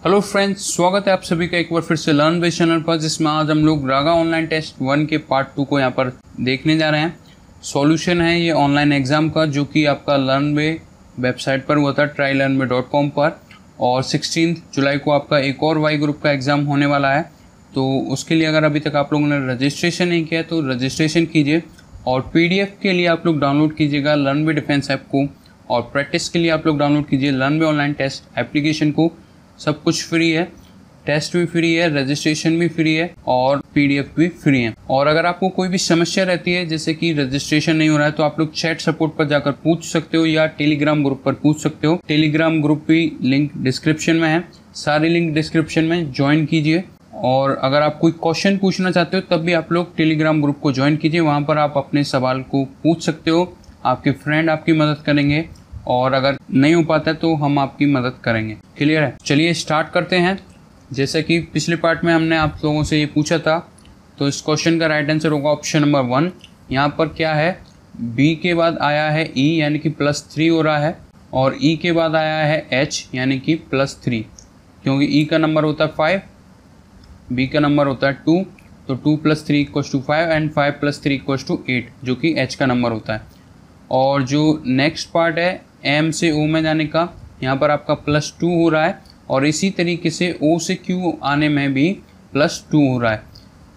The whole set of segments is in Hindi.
हेलो फ्रेंड्स, स्वागत है आप सभी का एक बार फिर से लर्न वे चैनल पर, जिसमें आज हम लोग रागा ऑनलाइन टेस्ट 1 के पार्ट 2 को यहाँ पर देखने जा रहे हैं। सॉल्यूशन है ये ऑनलाइन एग्ज़ाम का, जो कि आपका लर्न वे वेबसाइट पर हुआ था trylearnway.com पर, और 16 जुलाई को आपका एक और वाई ग्रुप का एग्ज़ाम होने वाला है। तो उसके लिए अगर अभी तक आप लोगों ने रजिस्ट्रेशन नहीं किया है तो रजिस्ट्रेशन कीजिए, और PDF के लिए आप लोग डाउनलोड कीजिएगा लर्न वे डिफेंस ऐप को, और प्रैक्टिस के लिए आप लोग डाउनलोड कीजिए लर्न वे ऑनलाइन टेस्ट एप्लीकेशन को। सब कुछ फ्री है, टेस्ट भी फ्री है, रजिस्ट्रेशन भी फ्री है और PDF भी फ्री है। और अगर आपको कोई भी समस्या रहती है, जैसे कि रजिस्ट्रेशन नहीं हो रहा है, तो आप लोग चैट सपोर्ट पर जाकर पूछ सकते हो या टेलीग्राम ग्रुप पर पूछ सकते हो। टेलीग्राम ग्रुप भी लिंक डिस्क्रिप्शन में है, सारे लिंक डिस्क्रिप्शन में ज्वाइन कीजिए। और अगर आप कोई क्वेश्चन पूछना चाहते हो तब भी आप लोग टेलीग्राम ग्रुप को ज्वाइन कीजिए, वहाँ पर आप अपने सवाल को पूछ सकते हो। आपके फ्रेंड आपकी मदद करेंगे, और अगर नहीं हो पाता है तो हम आपकी मदद करेंगे। क्लियर है? चलिए स्टार्ट करते हैं। जैसे कि पिछले पार्ट में हमने आप लोगों से ये पूछा था, तो इस क्वेश्चन का राइट आंसर होगा ऑप्शन नंबर 1। यहाँ पर क्या है, B के बाद आया है E यानी कि +3 हो रहा है, और E के बाद आया है H यानी कि +3, क्योंकि E का नंबर होता है 5, B का नंबर होता है 2, तो 2 + 3 = 5 एंड 5 + 3 = 8, जो कि H का नंबर होता है। और जो नेक्स्ट पार्ट है M से O में जाने का, यहाँ पर आपका +2 हो रहा है, और इसी तरीके से O से Q आने में भी +2 हो रहा है।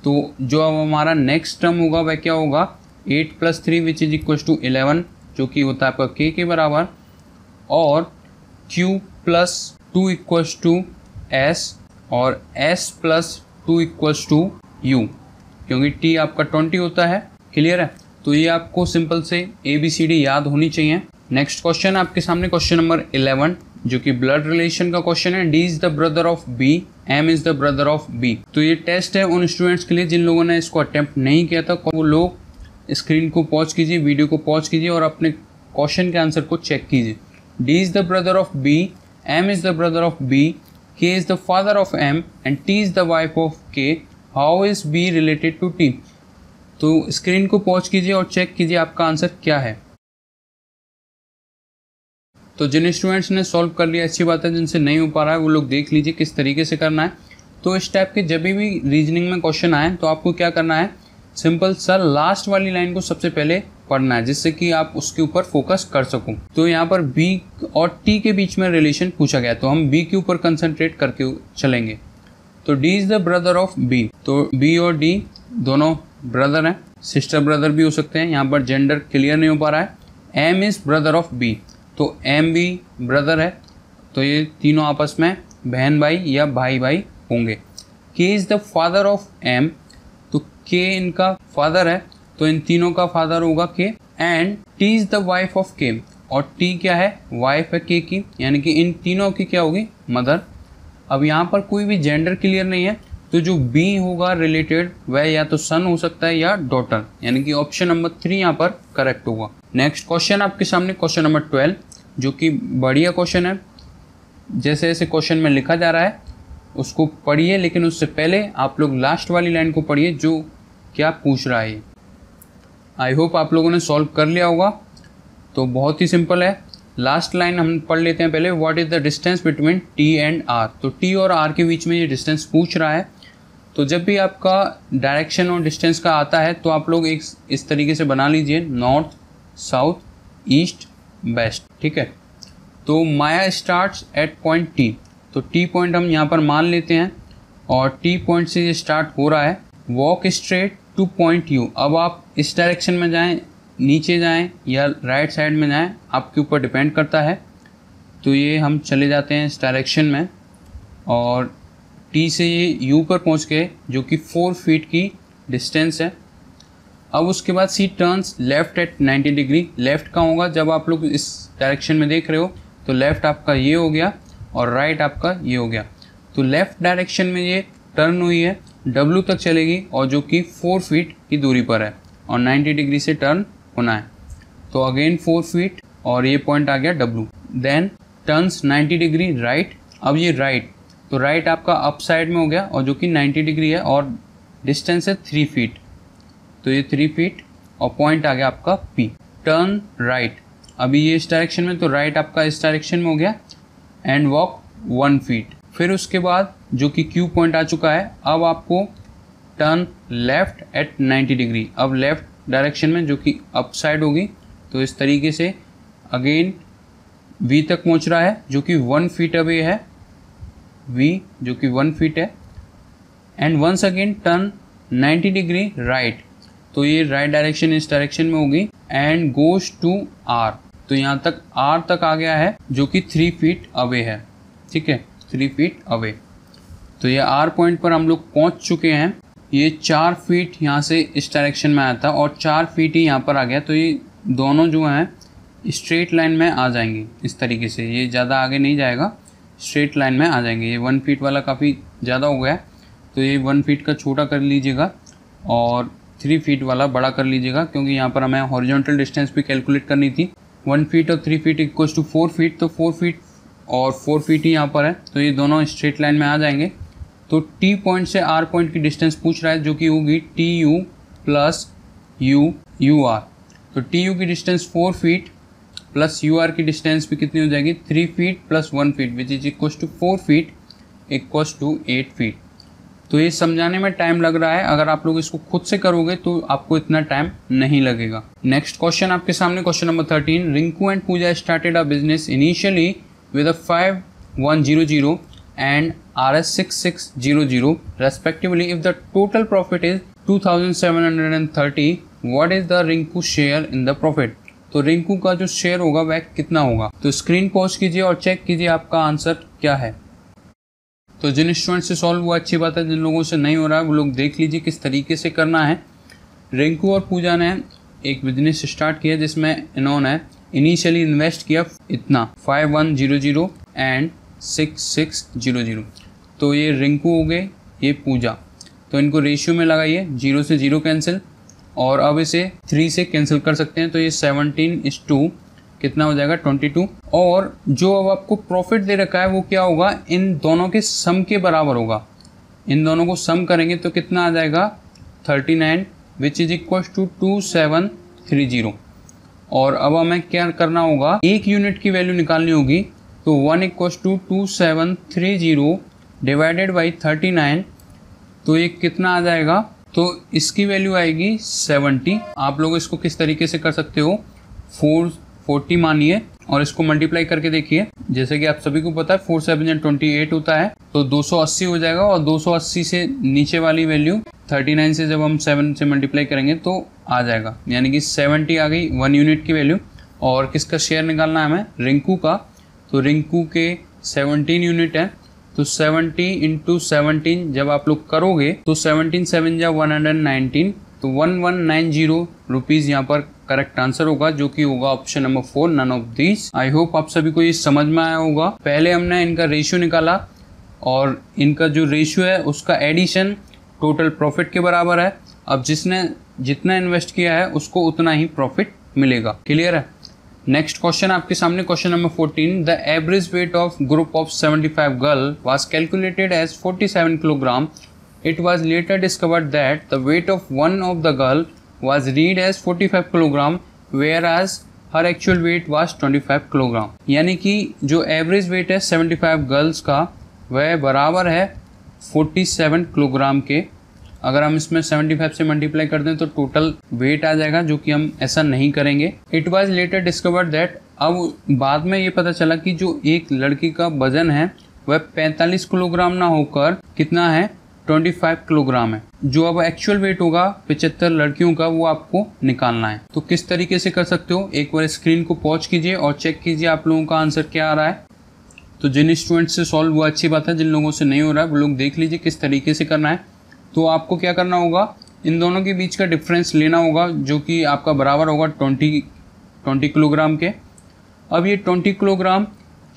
तो जो अब हमारा नेक्स्ट टर्म होगा वह क्या होगा, 8 + 3 विच इज इक्वल टू 11, जो कि होता है आपका K के बराबर, और Q + 2 इक्वल्स टू S, और S + 2 इक्वल्स टू U, क्योंकि T आपका 20 होता है। क्लियर है? तो ये आपको सिंपल से ABCD याद होनी चाहिए। नेक्स्ट क्वेश्चन आपके सामने, क्वेश्चन नंबर 11, जो कि ब्लड रिलेशन का क्वेश्चन है। D is the brother of B, M is the brother of B। तो ये टेस्ट है उन स्टूडेंट्स के लिए जिन लोगों ने इसको अटेम्प्ट नहीं किया था। वो लोग स्क्रीन को पॉज कीजिए, वीडियो को पॉज कीजिए और अपने क्वेश्चन के आंसर को चेक कीजिए। D is the brother of B, M is the brother of B, K is the father of M and T is the wife of K। How is B related to T? तो स्क्रीन को पॉज कीजिए और चेक कीजिए आपका आंसर क्या है। तो जिन स्टूडेंट्स ने सॉल्व कर लिया अच्छी बात है, जिनसे नहीं हो पा रहा है वो लोग देख लीजिए किस तरीके से करना है। तो इस टाइप के जब भी रीजनिंग में क्वेश्चन आए तो आपको क्या करना है, सिंपल सर लास्ट वाली लाइन को सबसे पहले पढ़ना है, जिससे कि आप उसके ऊपर फोकस कर सको। तो यहाँ पर B और T के बीच में रिलेशन पूछा गया, तो हम B के ऊपर कंसंट्रेट करके चलेंगे। तो D is the brother of B, तो B और D दोनों ब्रदर हैं, सिस्टर ब्रदर भी हो सकते हैं। यहाँ पर जेंडर क्लियर नहीं हो पा रहा है। M is brother of B, तो M भी ब्रदर है, तो ये तीनों आपस में बहन भाई या भाई भाई होंगे। K is the father of M, तो K इनका फादर है, तो इन तीनों का फादर होगा K। And T is the wife of K, और T क्या है, वाइफ है K की, यानी कि इन तीनों की क्या होगी, मदर। अब यहाँ पर कोई भी जेंडर क्लियर नहीं है, तो जो B होगा रिलेटेड वह या तो सन हो सकता है या डॉटर, यानी कि ऑप्शन नंबर 3 यहाँ पर करेक्ट होगा। नेक्स्ट क्वेश्चन आपके सामने, क्वेश्चन नंबर 12, जो कि बढ़िया क्वेश्चन है। जैसे जैसे क्वेश्चन में लिखा जा रहा है उसको पढ़िए, लेकिन उससे पहले आप लोग लास्ट वाली लाइन को पढ़िए जो क्या पूछ रहा है। आई होप आप लोगों ने सॉल्व कर लिया होगा। तो बहुत ही सिंपल है, लास्ट लाइन हम पढ़ लेते हैं पहले। What is the distance between T and R? तो T और R के बीच में ये डिस्टेंस पूछ रहा है। तो जब भी आपका डायरेक्शन और डिस्टेंस का आता है तो आप लोग एक इस तरीके से बना लीजिए, नॉर्थ, साउथ, ईस्ट, वेस्ट। ठीक है? तो माया स्टार्ट्स एट पॉइंट T, तो T पॉइंट हम यहाँ पर मान लेते हैं, और T पॉइंट से ये स्टार्ट हो रहा है। Walk straight two point U। अब आप इस डायरेक्शन में जाएं, नीचे जाएं या राइट साइड में जाएं, आपके ऊपर डिपेंड करता है। तो ये हम चले जाते हैं इस डायरेक्शन में, और T से ये U पर पहुंच गए, जो कि 4 फीट की डिस्टेंस है। अब उसके बाद C turns left eight 90 degree. Left का होगा जब आप लोग इस डायरेक्शन में देख रहे हो, तो लेफ्ट आपका ये हो गया और राइट आपका ये हो गया। तो लेफ्ट डायरेक्शन में ये टर्न हुई है, W तक चलेगी, और जो कि 4 फीट की दूरी पर है, और 90 डिग्री से टर्न होना है। तो अगेन 4 फीट, और ये पॉइंट आ गया W। Then turns 90 degree right. अब ये राइट, तो राइट आपका अप साइड में हो गया, और जो कि 90 डिग्री है, और डिस्टेंस है 3 फीट, तो ये 3 फीट, और पॉइंट आ गया आपका P। टर्न राइट, अभी ये इस डायरेक्शन में, तो राइट आपका इस डायरेक्शन में हो गया, एंड वॉक 1 फीट। फिर उसके बाद जो कि Q पॉइंट आ चुका है, अब आपको टर्न लेफ्ट एट 90 डिग्री, अब लेफ्ट डायरेक्शन में जो कि अप साइड होगी। तो इस तरीके से अगेन V तक पहुंच रहा है जो कि 1 फीट अवे है, V जो कि 1 फीट है, and once again turn 90 degree right, तो ये राइट डायरेक्शन इस डायरेक्शन में होगी, एंड गोज टू R, तो यहाँ तक R तक आ गया है जो कि 3 फीट अवे है, ठीक है, 3 फीट अवे। तो ये R पॉइंट पर हम लोग पहुँच चुके हैं। ये 4 फीट यहाँ से इस डायरेक्शन में आया था और 4 फीट ही यहाँ पर आ गया, तो ये दोनों जो हैं स्ट्रेट लाइन में आ जाएंगे इस तरीके से, ये ज़्यादा आगे नहीं जाएगा, स्ट्रेट लाइन में आ जाएंगे। ये 1 फीट वाला काफ़ी ज़्यादा हो गया है, तो ये 1 फीट का छोटा कर लीजिएगा और 3 फीट वाला बड़ा कर लीजिएगा, क्योंकि यहाँ पर हमें हॉरिजॉन्टल डिस्टेंस भी कैलकुलेट करनी थी। 1 फीट और 3 फीट इक्वल्स टू 4 फीट, तो 4 फीट और 4 फीट ही यहाँ पर है, तो ये दोनों स्ट्रेट लाइन में आ जाएंगे। तो T पॉइंट से R पॉइंट की डिस्टेंस पूछ रहा है जो कि होगी TU प्लस UR। तो TU की डिस्टेंस 4 फीट प्लस UR की डिस्टेंस भी कितनी हो जाएगी, 3 feet plus 1 feet which is equals to 4 feet equals to 8 feet. तो ये समझाने में टाइम लग रहा है, अगर आप लोग इसको खुद से करोगे तो आपको इतना टाइम नहीं लगेगा। नेक्स्ट क्वेश्चन आपके सामने, question number 13। Rinku and Pooja started a business initially with a 5100 and Rs 6600 respectively. If the total profit is 2730, what is the Rinku share in the profit? तो रिंकू का जो शेयर होगा वह कितना होगा? तो स्क्रीन पॉज कीजिए और चेक कीजिए आपका आंसर क्या है। तो जिन स्टूडेंट से सॉल्व हुआ अच्छी बात है, जिन लोगों से नहीं हो रहा है वो लोग देख लीजिए किस तरीके से करना है। रिंकू और पूजा ने एक बिजनेस स्टार्ट किया जिसमें इन्होंने इनिशियली इन्वेस्ट किया इतना 5100 एंड 6600। तो ये रिंकू हो गए, ये पूजा, तो इनको रेशियो में लगाइए, 0 से 0 कैंसिल, और अब इसे 3 से कैंसिल कर सकते हैं, तो ये 17:2 कितना हो जाएगा, 22। और जो अब आपको प्रॉफिट दे रखा है वो क्या होगा, इन दोनों के सम के बराबर होगा। इन दोनों को सम करेंगे तो कितना आ जाएगा, 39 विच इज इक्वल टू 2730। और अब हमें क्या करना होगा, एक यूनिट की वैल्यू निकालनी होगी, तो 1 इक्वल टू 2730 डिवाइडेड बाई 39, तो ये कितना आ जाएगा, तो इसकी वैल्यू आएगी 70। आप लोग इसको किस तरीके से कर सकते हो, 440 मानिए और इसको मल्टीप्लाई करके देखिए। जैसे कि आप सभी को पता है 4 7 28 होता है, तो 280 हो जाएगा, और 280 से नीचे वाली वैल्यू 39 से जब हम 7 से मल्टीप्लाई करेंगे तो आ जाएगा, यानी कि 70 आ गई 1 यूनिट की वैल्यू। और किसका शेयर निकालना है हमें, रिंकू का। तो रिंकू के 17 यूनिट है, तो 70 इंटू 17 जब आप लोग करोगे तो 17 7 जा 119, तो 1190 रुपीज़ यहाँ पर करेक्ट आंसर होगा, जो कि होगा option number 4, none of these. I hope आप सभी को ये समझ में आया होगा। पहले हमने इनका रेशियो निकाला और इनका जो रेशियो है उसका एडिशन टोटल प्रॉफिट के बराबर है। अब जिसने जितना इन्वेस्ट किया है उसको उतना ही प्रॉफिट मिलेगा। क्लियर है। नेक्स्ट क्वेश्चन आपके सामने, question number 14। The average weight of group of 75 girl was calculated as 47 kilogram. It was later discovered that the weight of one of the girl was read as 45 kilogram, whereas her actual weight was 25 kilogram. यानी कि जो एवरेज वेट है 75 गर्ल्स का वह बराबर है 47 किलोग्राम के। अगर हम इसमें 75 से मल्टीप्लाई कर दें तो टोटल वेट आ जाएगा, जो कि हम ऐसा नहीं करेंगे। It was later discovered that, अब बाद में ये पता चला कि जो एक लड़की का वजन है वह 45 किलोग्राम ना होकर कितना है, 25 किलोग्राम है। जो अब एक्चुअल वेट होगा 75 लड़कियों का वो आपको निकालना है। तो किस तरीके से कर सकते हो, एक बार स्क्रीन को पॉज कीजिए और चेक कीजिए आप लोगों का आंसर क्या आ रहा है। तो जिन स्टूडेंट से सॉल्व हुआ अच्छी बात है, जिन लोगों से नहीं हो रहा है वो लोग देख लीजिए किस तरीके से करना है। तो आपको क्या करना होगा, इन दोनों के बीच का डिफरेंस लेना होगा, जो कि आपका बराबर होगा 20 किलोग्राम के। अब ये 20 किलोग्राम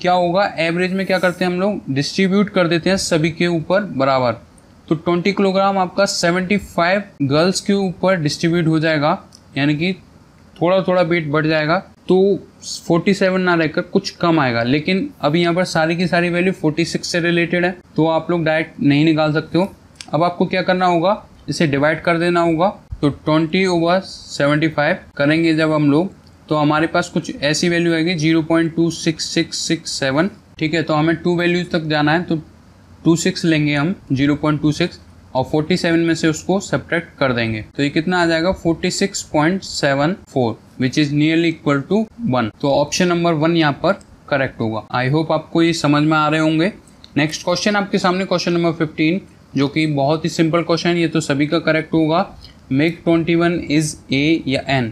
क्या होगा, एवरेज में क्या करते हैं हम लोग, डिस्ट्रीब्यूट कर देते हैं सभी के ऊपर बराबर। तो 20 किलोग्राम आपका 75 गर्ल्स के ऊपर डिस्ट्रीब्यूट हो जाएगा, यानी कि थोड़ा थोड़ा वेट बढ़ जाएगा, तो 47 ना रहकर कुछ कम आएगा। लेकिन अभी यहाँ पर सारी की सारी वैल्यू 46 से रिलेटेड है, तो आप लोग डायरेक्ट नहीं निकाल सकते हो। अब आपको क्या करना होगा, इसे डिवाइड कर देना होगा। तो 20/75 करेंगे जब हम लोग, तो हमारे पास कुछ ऐसी वैल्यू आएगी 0.26667। ठीक है, तो हमें 2 वैल्यूज तक जाना है, तो 0.26 लेंगे हम, 0.26, और 47 में से उसको सब्ट्रैक्ट कर देंगे तो ये कितना आ जाएगा 46.74 which is nearly equal to 1। तो ऑप्शन नंबर 1 यहाँ पर करेक्ट होगा। आई होप आपको ये समझ में आ रहे होंगे। नेक्स्ट क्वेश्चन आपके सामने, क्वेश्चन नंबर 15, जो कि बहुत ही सिंपल क्वेश्चन, ये तो सभी का करेक्ट होगा। मिग 21 इज ए या एन,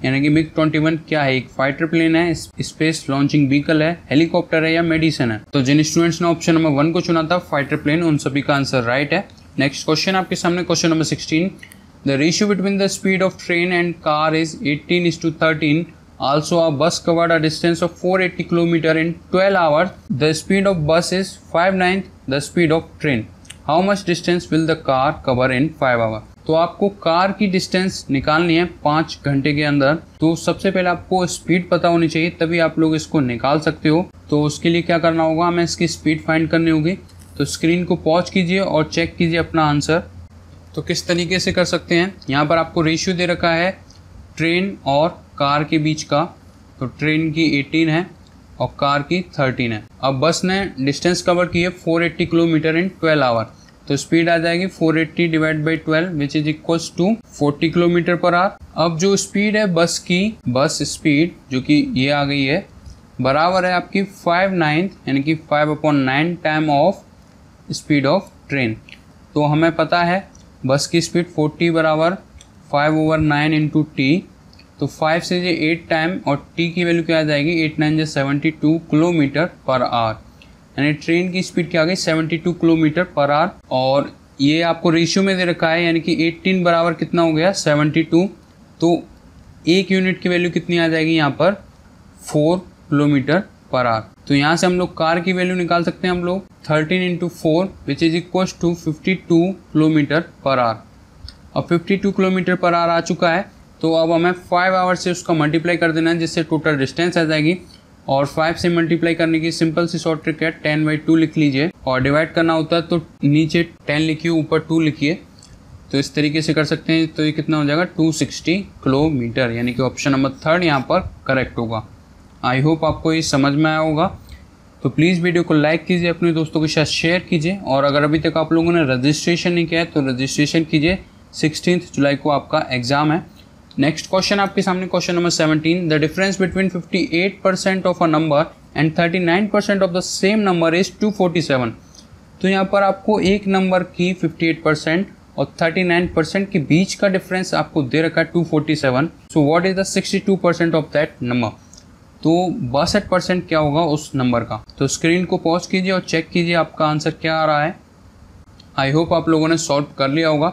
यानी कि मिग 21 क्या है, एक फाइटर प्लेन है, स्पेस लॉन्चिंग व्हीकल है, हेलीकॉप्टर है या मेडिसिन है। तो जिन स्टूडेंट्स ने ऑप्शन नंबर 1 को चुना था फाइटर प्लेन, उन सभी का आंसर राइट है। नेक्स्ट क्वेश्चन आपके सामने, question number 16, the ratio between the speed of train and car is 18:13. Also, a bus covered a distance of 480 km in 12 hours. The speed of bus is 5/9 the speed of train. How much distance will the car cover in 5 hours? तो आपको कार की डिस्टेंस निकालनी है 5 घंटे के अंदर। तो सबसे पहले आपको स्पीड पता होनी चाहिए, तभी आप लोग इसको निकाल सकते हो। तो उसके लिए क्या करना होगा, हमें इसकी स्पीड फाइंड करनी होगी। तो स्क्रीन को पॉज कीजिए और चेक कीजिए अपना आंसर। तो किस तरीके से कर सकते हैं, यहाँ पर आपको रेशियो दे रखा है ट्रेन और कार के बीच का। तो ट्रेन की 18 है और कार की 13 है। अब बस ने डिस्टेंस कवर की है 480 किलोमीटर इन 12 आवर। तो स्पीड आ जाएगी 480 divide by 12 which is equals to 40 kilometre per hour. अब जो स्पीड है बस की, बस स्पीड जो कि ये आ गई है, बराबर है आपकी 5/9 यानी कि 5/9 time of speed of train. तो हमें पता है बस की स्पीड 40 बराबर 5/9 इंटू टी। तो 5 से ये 8 टाइम और टी की वैल्यू क्या आ जाएगी, 8 9 जो 72 किलोमीटर पर आवर। यानी ट्रेन की स्पीड क्या आ गई 72 किलोमीटर पर आवर। और ये आपको रेशियो में दे रखा है, यानी कि 18 बराबर कितना हो गया 72। तो एक यूनिट की वैल्यू कितनी आ जाएगी यहाँ पर 4 किलोमीटर पर आवर। तो यहाँ से हम लोग कार की वैल्यू निकाल सकते हैं हम लोग 13 into 4 which is equal to 52 kilometre per hour. अब 52 किलोमीटर पर आवर आ चुका है। तो अब हमें 5 आवर से उसका मल्टीप्लाई कर देना है, जिससे टोटल डिस्टेंस आ जाएगी। और 5 से मल्टीप्लाई करने की सिंपल सी शॉर्ट ट्रिक है, 10/2 लिख लीजिए। और डिवाइड करना होता है तो नीचे 10 लिखिए, ऊपर 2 लिखिए। तो इस तरीके से कर सकते हैं। तो ये कितना हो जाएगा 260 किलोमीटर, यानी कि ऑप्शन नंबर 3 यहाँ पर करेक्ट होगा। आई होप आपको ये समझ में आया होगा। तो प्लीज़ वीडियो को लाइक कीजिए, अपने दोस्तों के साथ शेयर कीजिए। और अगर अभी तक आप लोगों ने रजिस्ट्रेशन नहीं किया है तो रजिस्ट्रेशन कीजिए। 16 जुलाई को आपका एग्जाम है। नेक्स्ट क्वेश्चन आपके सामने, question number 17, the difference between 58% of a number and 39% of the same number is 247। तो यहाँ पर आपको एक नंबर की 58% और 39% के बीच का डिफरेंस आपको दे रखा है 247। So what is the 62% of that number. तो 62% क्या होगा उस नंबर का। तो स्क्रीन को पॉज कीजिए और चेक कीजिए आपका आंसर क्या आ रहा है। आई होप आप लोगों ने सॉल्व कर लिया होगा।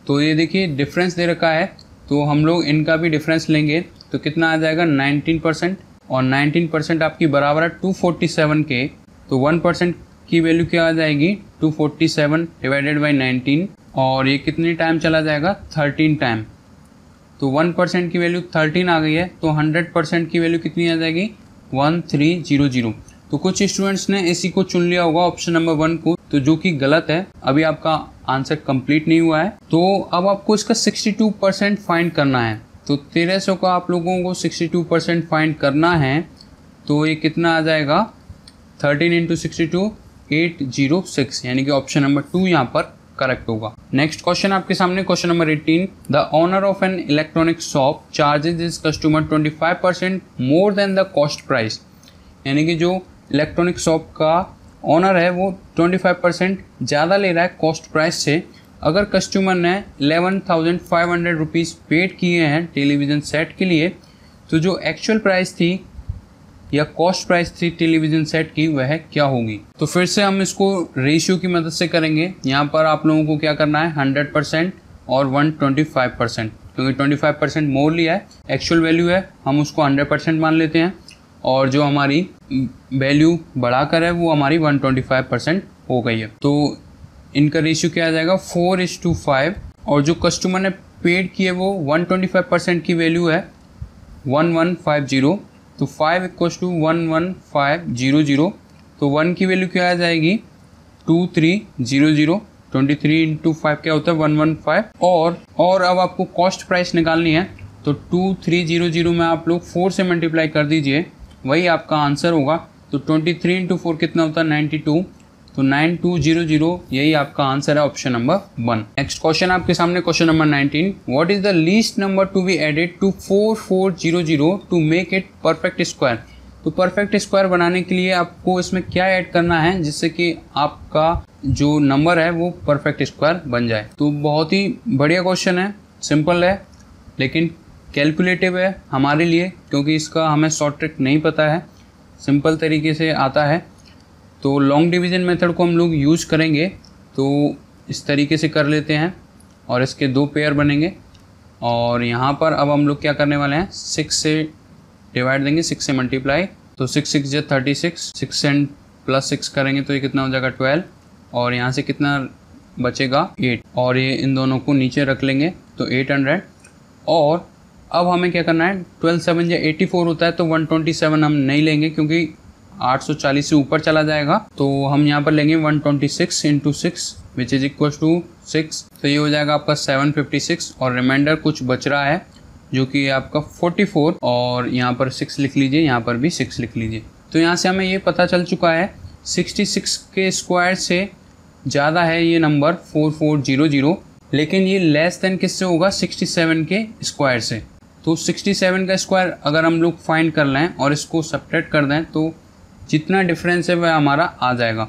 तो ये देखिए डिफरेंस दे रखा है, तो हम लोग इनका भी डिफरेंस लेंगे तो कितना आ जाएगा 19%। और 19% आपकी बराबर है 247 के। तो 1% की वैल्यू क्या आ जाएगी 247 डिवाइडेड बाई 19। और ये कितनी टाइम चला जाएगा 13 टाइम। तो 1% की वैल्यू 13 आ गई है। तो 100% की वैल्यू कितनी आ जाएगी 1300। तो कुछ स्टूडेंट्स ने इसी को चुन लिया होगा ऑप्शन नंबर 1 को, तो जो कि गलत है। अभी आपका आंसर कंप्लीट नहीं हुआ है। तो अब आपको इसका 62% फाइंड करना है। तो 1300 का आप लोगों को 62% फाइंड करना है। तो ये कितना आ जाएगा 13 इंटू 62 806, यानी कि ऑप्शन नंबर 2 यहाँ पर करेक्ट होगा। नेक्स्ट क्वेश्चन आपके सामने, question number 18, the owner of an electronic shop charges is customer 25% more than the cost price. यानी कि जो इलेक्ट्रॉनिक शॉप का ऑनर है वो 25% ज़्यादा ले रहा है कॉस्ट प्राइस से। अगर कस्टमर ने 11,500 रुपीज़ पेड किए हैं टेलीविज़न सेट के लिए, तो जो एक्चुअल प्राइस थी या कॉस्ट प्राइस थी टेलीविज़न सेट की वह क्या होगी। तो फिर से हम इसको रेशियो की मदद से करेंगे। यहाँ पर आप लोगों को क्या करना है 100% और 125%, क्योंकि 25% मोर लिया है, एक्चुअल वैल्यू है, हम उसको 100% मान लेते हैं। और जो हमारी वैल्यू बढ़ाकर है वो हमारी 125% हो गई है। तो इनका रेशियो क्या आ जाएगा 4:5। और जो कस्टमर ने पेड किए वो 125% की वैल्यू है 1150। तो 5 = 11500। तो 1 की वैल्यू क्या आ जाएगी 2300। 23 इंटू 5 क्या होता है 115। और अब आपको कॉस्ट प्राइस निकालनी है। तो 2300 में आप लोग 4 से मल्टीप्लाई कर दीजिए, वही आपका आंसर होगा। तो 23 इंटू 4 कितना होता है 92। तो 9200 यही आपका आंसर है, ऑप्शन नंबर 1। नेक्स्ट क्वेश्चन आपके सामने, question number 19, what is the least number to be added to 4400 to make it perfect square. तो परफेक्ट स्क्वायर बनाने के लिए आपको इसमें क्या ऐड करना है जिससे कि आपका जो नंबर है वो परफेक्ट स्क्वायर बन जाए। तो बहुत ही बढ़िया क्वेश्चन है, सिंपल है लेकिन कैलकुलेटिव है हमारे लिए, क्योंकि इसका हमें शॉर्ट ट्रिक नहीं पता है, सिंपल तरीके से आता है। तो लॉन्ग डिवीज़न मेथड को हम लोग यूज़ करेंगे, तो इस तरीके से कर लेते हैं और इसके 2 पेयर बनेंगे। और यहाँ पर अब हम लोग क्या करने वाले हैं, 6 से डिवाइड देंगे, 6 से मल्टीप्लाई, तो 6 6 जा 36, 6 एंड प्लस 6 करेंगे तो ये कितना हो जाएगा 12, और यहाँ से कितना बचेगा 8, और ये इन दोनों को नीचे रख लेंगे तो 800। और अब हमें क्या करना है, 12 7 या 84 होता है तो 127 हम नहीं लेंगे क्योंकि 840 से ऊपर चला जाएगा, तो हम यहाँ पर लेंगे 126 into 6 which is equal to 6, तो ये हो जाएगा आपका 756, और रिमाइंडर कुछ बच रहा है जो कि है आपका 44, और यहाँ पर 6 लिख लीजिए, यहाँ पर भी 6 लिख लीजिए। तो यहाँ से हमें ये पता चल चुका है 66 के स्क्वायर से ज़्यादा है ये नंबर 4400, लेकिन ये लेस देन किससे होगा, 67 के स्क्वायर से। तो 67 का स्क्वायर अगर हम लोग फाइंड कर लें और इसको सब्ट्रैक्ट कर दें तो जितना डिफरेंस है वह हमारा आ जाएगा।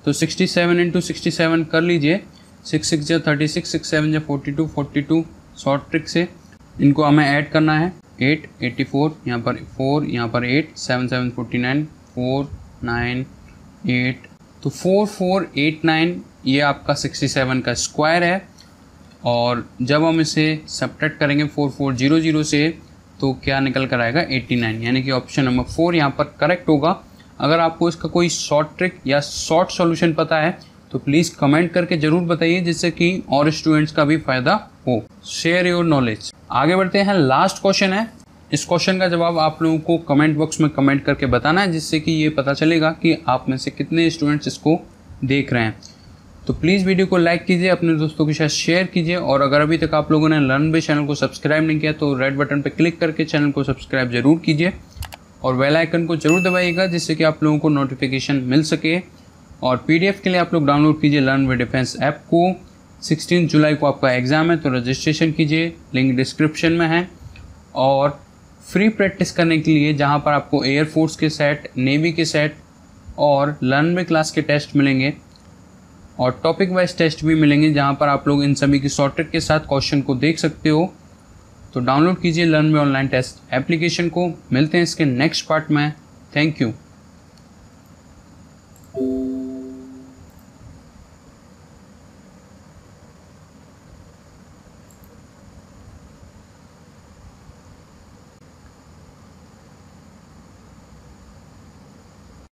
तो 67 इंटू 67 कर लीजिए, 6 6 जा 36, 6 7 जा 42, 42 शॉर्ट ट्रिक से इनको हमें ऐड करना है, 8 84, यहाँ पर 4, यहाँ पर 8, 7 7 49, 4 9 8, तो 4489 ये आपका 67 का स्क्वायर है। और जब हम इसे सब्ट्रैक्ट करेंगे 4400 से तो क्या निकल कर आएगा 89, यानी कि ऑप्शन नंबर 4 यहाँ पर करेक्ट होगा। अगर आपको इसका कोई शॉर्ट ट्रिक या शॉर्ट सॉल्यूशन पता है तो प्लीज़ कमेंट करके ज़रूर बताइए, जिससे कि और स्टूडेंट्स का भी फ़ायदा हो। Share your knowledge. आगे बढ़ते हैं, लास्ट क्वेश्चन है। इस क्वेश्चन का जवाब आप लोगों को कमेंट बॉक्स में कमेंट करके बताना है, जिससे कि ये पता चलेगा कि आप में से कितने स्टूडेंट्स इसको देख रहे हैं। तो प्लीज़ वीडियो को लाइक कीजिए, अपने दोस्तों के साथ शेयर कीजिए, और अगर अभी तक आप लोगों ने लर्न बेस चैनल को सब्सक्राइब नहीं किया तो रेड बटन पर क्लिक करके चैनल को सब्सक्राइब जरूर कीजिए, और बेल आइकन को जरूर दबाइएगा जिससे कि आप लोगों को नोटिफिकेशन मिल सके। और पीडीएफ के लिए आप लोग डाउनलोड कीजिए लर्न विद डिफेंस ऐप को। 16 जुलाई को आपका एग्ज़ाम है तो रजिस्ट्रेशन कीजिए, लिंक डिस्क्रिप्शन में है। और फ्री प्रैक्टिस करने के लिए जहां पर आपको एयरफोर्स के सेट, नेवी के सेट और लर्न में क्लास के टेस्ट मिलेंगे, और टॉपिक वाइज टेस्ट भी मिलेंगे जहां पर आप लोग इन सभी की शॉर्ट ट्रिक के साथ क्वेश्चन को देख सकते हो। तो डाउनलोड कीजिए लर्न में ऑनलाइन टेस्ट एप्लीकेशन को। मिलते हैं इसके नेक्स्ट पार्ट में। Thank you.